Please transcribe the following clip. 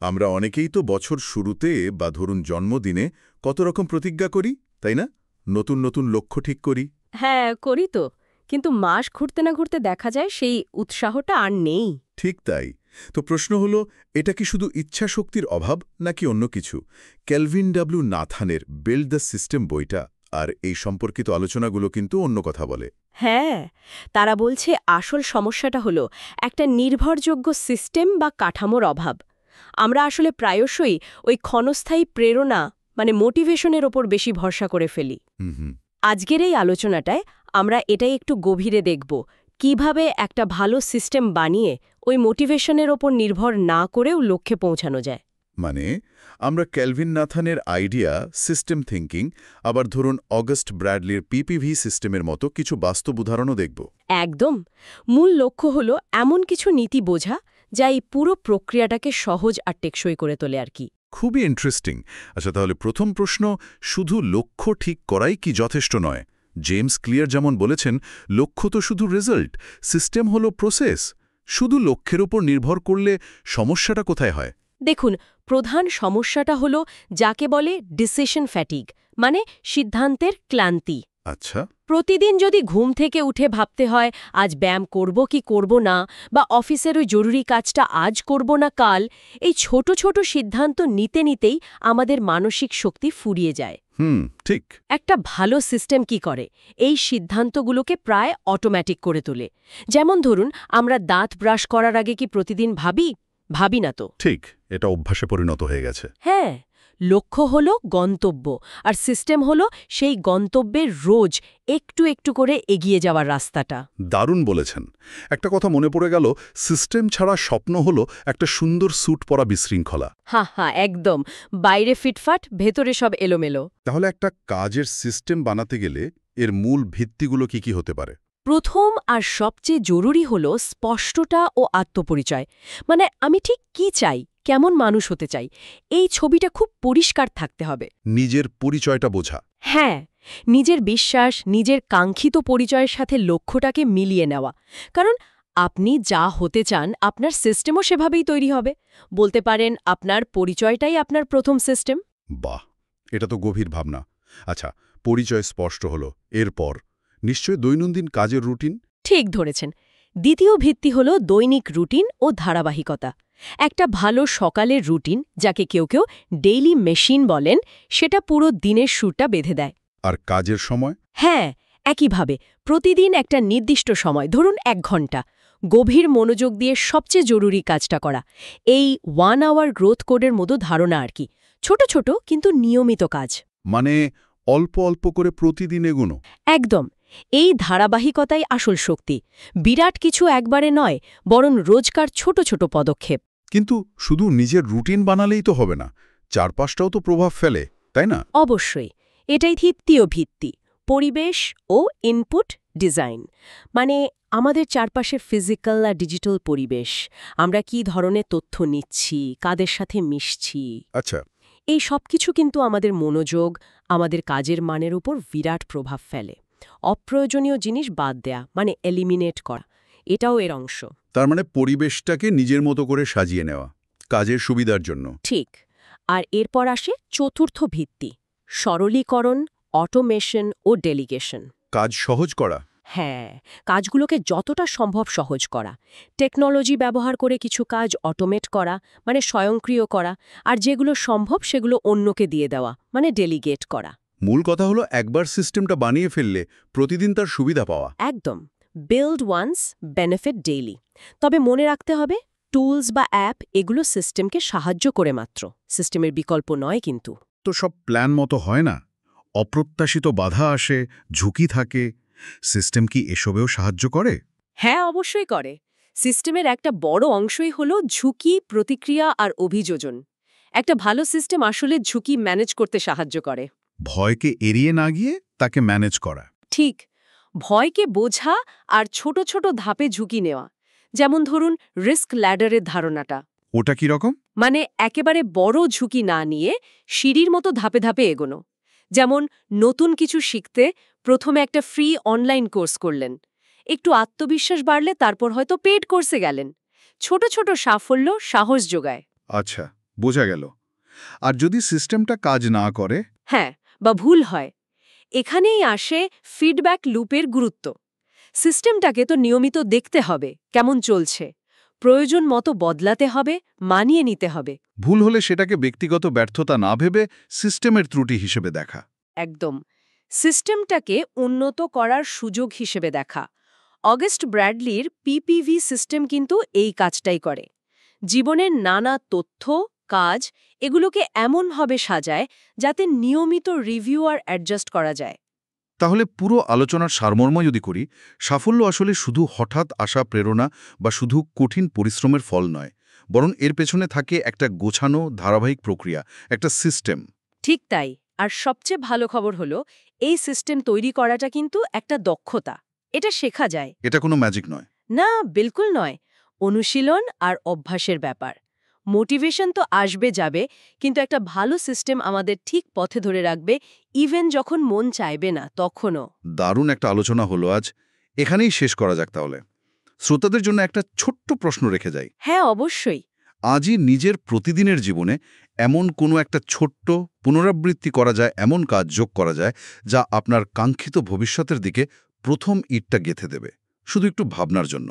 আমরা অনেকেই তো বছর শুরুতে বা ধরুন জন্মদিনে কত রকম প্রতিজ্ঞা করি, তাই না? নতুন নতুন লক্ষ্য ঠিক করি। হ্যাঁ, করি তো। কিন্তু মাস ঘুরতে না ঘুরতে দেখা যায় সেই উৎসাহটা আর নেই। ঠিক তাই। তো প্রশ্ন হলো, এটা কি শুধু ইচ্ছাশক্তির অভাব নাকি অন্য কিছু? ক্যালভিন ডাব্লিউ নাথানের বিল্ড দ্য সিস্টেম বইটা আর এই সম্পর্কিত আলোচনাগুলো কিন্তু অন্য কথা বলে। হ্যাঁ, তারা বলছে আসল সমস্যাটা হলো একটা নির্ভরযোগ্য সিস্টেম বা কাঠামোর অভাব। আমরা আসলে প্রায়শই ওই ক্ষণস্থায়ী প্রেরণা মোটিভেশনের ওপর বেশি ভরসা করে ফেলি। হুম। আজকের এই আলোচনাটায় আমরা এটাই একটু গভীরে দেখব, কিভাবে একটা ভালো সিস্টেম বানিয়ে ওই মোটিভেশনের ওপর নির্ভর না করেও লক্ষ্যে পৌঁছানো যায়। মানে আমরা ক্যালভিন নাথানের আইডিয়া সিস্টেম থিঙ্কিং, আবার ধরুন অগাস্ট ব্র্যাডলির পিপিভি সিস্টেমের মতো কিছু বাস্তব উদাহরণও দেখব। একদম। মূল লক্ষ্য হলো এমন কিছু নীতি বোঝা যা এই পুরো প্রক্রিয়াটাকে সহজ আর টেকসই করে তোলে আর কি। খুবই ইন্টারেস্টিং। আচ্ছা, তাহলে প্রথম প্রশ্ন, শুধু লক্ষ্য ঠিক করাই কি যথেষ্ট নয়? জেমস ক্লিয়ার যেমন বলেছেন, লক্ষ্য তো শুধু রেজাল্ট, সিস্টেম হলো প্রসেস। শুধু লক্ষ্যের উপর নির্ভর করলে সমস্যাটা কোথায় হয়? দেখুন, প্রধান সমস্যাটা হলো যাকে বলে ডিসিশন ফ্যাটিগ, মানে সিদ্ধান্তের ক্লান্তি। আচ্ছা। প্রতিদিন যদি ঘুম থেকে উঠে ভাবতে হয় আজ ব্যায়াম করব কি করব না, বা অফিসের ওই জরুরি কাজটা আজ করব না কাল, এই ছোট ছোট সিদ্ধান্ত নিতে নিতেই আমাদের মানসিক শক্তি ফুরিয়ে যায়। ঠিক। একটা ভালো সিস্টেম কি করে, এই সিদ্ধান্তগুলোকে প্রায় অটোমেটিক করে তোলে। যেমন ধরুন, আমরা দাঁত ব্রাশ করার আগে কি প্রতিদিন ভাবি না তো। ঠিক, এটা অভ্যাসে পরিণত হয়ে গেছে। হ্যাঁ, লক্ষ্য হলো গন্তব্য, আর সিস্টেম হলো সেই গন্তব্যের রোজ একটু একটু করে এগিয়ে যাওয়ার রাস্তাটা। দারুণ বলেছেন। একটা কথা মনে পড়ে গেল, সিস্টেম ছাড়া স্বপ্ন হলো একটা সুন্দর স্যুট পরা বিশৃঙ্খলা। হ্যাঁ, একদম। বাইরে ফিটফাট, ভেতরে সব এলোমেলো। তাহলে একটা কাজের সিস্টেম বানাতে গেলে এর মূল ভিত্তিগুলো কি হতে পারে? প্রথম আর সবচেয়ে জরুরি হলো স্পষ্টতা ও আত্মপরিচয়। আমি ঠিক কি চাই, কেমন মানুষ হতে চাই, এই ছবিটা খুব পরিষ্কার থাকতে হবে। নিজের পরিচয়টা বোঝা। হ্যাঁ, নিজের বিশ্বাস, নিজের কাঙ্ক্ষিত পরিচয়ের সাথে লক্ষ্যটাকে মিলিয়ে নেওয়া। কারণ আপনি যা হতে চান, আপনার সিস্টেমও সেভাবেই তৈরি হবে। বলতে পারেন আপনার পরিচয়টাই আপনার প্রথম সিস্টেম। বাহ, এটা তো গভীর ভাবনা। আচ্ছা, পরিচয় স্পষ্ট হলো, এরপর নিশ্চয় দৈনন্দিন কাজের রুটিন। ঠিক ধরেছেন। দ্বিতীয় ভিত্তি হল দৈনিক রুটিন ও ধারাবাহিকতা। একটা ভালো সকালের রুটিন, যাকে কেউ কেউ ডেইলি মেশিন বলেন, সেটা পুরো দিনের সুরটা বেঁধে দেয়। আর কাজের সময়? হ্যাঁ, একইভাবে প্রতিদিন একটা নির্দিষ্ট সময়, ধরুন 1 ঘন্টা, গভীর মনোযোগ দিয়ে সবচেয়ে জরুরি কাজটা করা। এই 1 আওয়ার গ্রোথ কোডের মতো ধারণা আর কি। ছোট ছোট কিন্তু নিয়মিত কাজ। মানে অল্প অল্প করে প্রতিদিন এগোনো। একদম। এই ধারাবাহিকতাই আসল শক্তি। বিরাট কিছু একবারে নয়, বরং রোজকার ছোট ছোট পদক্ষেপ। কিন্তু শুধু নিজের রুটিন বানালেই তো হবে না, চারপাশটাও তো প্রভাব ফেলে, তাই না? অবশ্যই। এটাই তৃতীয় ভিত্তি, পরিবেশ ও ইনপুট ডিজাইন। আমাদের চারপাশের ফিজিক্যাল আর ডিজিটাল পরিবেশ, আমরা কি ধরনের তথ্য নিচ্ছি, কাদের সাথে মিশছি, আচ্ছা। এই সব কিছু কিন্তু আমাদের মনোযোগ, আমাদের কাজের মানের উপর বিরাট প্রভাব ফেলে। অপ্রয়োজনীয় জিনিস বাদ দেয়া, এলিমিনেট করা, এটাও এর অংশ। তার মানে পরিবেশটাকে নিজের মতো করে সাজিয়ে নেওয়া, কাজের সুবিধার জন্য। ঠিক। আর এরপর আসে চতুর্থ ভিত্তি, সরলীকরণ, অটোমেশন ও ডেলিগেশন। কাজ সহজ করা। হ্যাঁ, কাজগুলোকে যতটা সম্ভব সহজ করা। টেকনোলজি ব্যবহার করে কিছু কাজ অটোমেট করা, স্বয়ংক্রিয় করা, আর যেগুলো সম্ভব সেগুলো অন্যকে দিয়ে দেওয়া, ডেলিগেট করা। মূল কথা হলো, একবার সিস্টেমটা বানিয়ে ফেললে প্রতিদিন তার সুবিধা পাওয়া। একদম। Build once, benefit daily. তবে মনে রাখতে হবে, টুলস বা অ্যাপ এগুলো সিস্টেমকে সাহায্য করে মাত্র, সিস্টেমের বিকল্প নয় কিন্তু। তো সব প্ল্যান মতো হয় না, অপ্রত্যাশিত বাধা আসে, ঝুঁকি থাকে। সিস্টেম কি এসবেও সাহায্য করে? হ্যাঁ, অবশ্যই করে। সিস্টেমের একটা বড় অংশই হলো ঝুঁকি, প্রতিক্রিয়া আর অভিযোজন। একটা ভালো সিস্টেম আসলে ঝুঁকি ম্যানেজ করতে সাহায্য করে। ভয়কে এড়িয়ে না গিয়ে তাকে ম্যানেজ করা। ঠিক। ভয়কে বোঝা আর ছোট ছোট ধাপে ঝুঁকি নেওয়া। যেমন ধরুন, রিস্ক ল্যাডারের ধারণাটা। ওটা কি রকম? একেবারে বড় ঝুঁকি না নিয়ে সিঁড়ির মতো ধাপে ধাপে এগোনো। যেমন নতুন কিছু শিখতে প্রথমে একটা ফ্রি অনলাইন কোর্স করলেন, একটু আত্মবিশ্বাস বাড়লে তারপর হয়তো পেইড কোর্সে গেলেন। ছোট ছোট সাফল্য সাহস যোগায়। আচ্ছা, বোঝা গেল। আর যদি সিস্টেমটা কাজ না করে? হ্যাঁ, বা ভুল হয়। এখানেই আসে ফিডব্যাক লুপের গুরুত্ব। সিস্টেমটাকে তো নিয়মিত দেখতে হবে কেমন চলছে, প্রয়োজন মতো বদলাতে হবে, মানিয়ে নিতে হবে। ভুল হলে সেটাকে ব্যক্তিগত ব্যর্থতা না ভেবে সিস্টেমের ত্রুটি হিসেবে দেখা। একদম। সিস্টেমটাকে উন্নত করার সুযোগ হিসেবে দেখা। অগাস্ট ব্র্যাডলির পিপিভি সিস্টেম কিন্তু এই কাজটাই করে। জীবনের নানা তথ্য, কাজ এগুলোকে এমনভাবে সাজায় যাতে নিয়মিত রিভিউ আর অ্যাডজাস্ট করা যায়। তাহলে পুরো আলোচনার সারমর্ম যদি করি, সাফল্য আসলে শুধু হঠাৎ আসা প্রেরণা বা শুধু কঠিন পরিশ্রমের ফল নয়, বরং এর পেছনে থাকে একটা গোছানো ধারাবাহিক প্রক্রিয়া, একটা সিস্টেম। ঠিক তাই। আর সবচেয়ে ভালো খবর হলো এই সিস্টেম তৈরি করাটা কিন্তু একটা দক্ষতা। এটা শেখা যায়। এটা কোনো ম্যাজিক নয়। না, বিলকুল নয়। অনুশীলন আর অভ্যাসের ব্যাপার। মোটিভেশন তো আসবে যাবে, কিন্তু একটা ভালো সিস্টেম আমাদের ঠিক পথে ধরে রাখবে, ইভেন যখন মন চাইবে না তখনও। দারুণ একটা আলোচনা হলো আজ। এখানেই শেষ করা যাক তাহলে। শ্রোতাদের জন্য একটা ছোট্ট প্রশ্ন রেখে যাই। হ্যাঁ, অবশ্যই। আজই নিজের প্রতিদিনের জীবনে এমন কোনো একটা ছোট্ট পুনরাবৃত্তি করা যায়, এমন কাজ যোগ করা যায় যা আপনার কাঙ্ক্ষিত ভবিষ্যতের দিকে প্রথম ইটটা গেঁথে দেবে, শুধু একটু ভাবনার জন্য।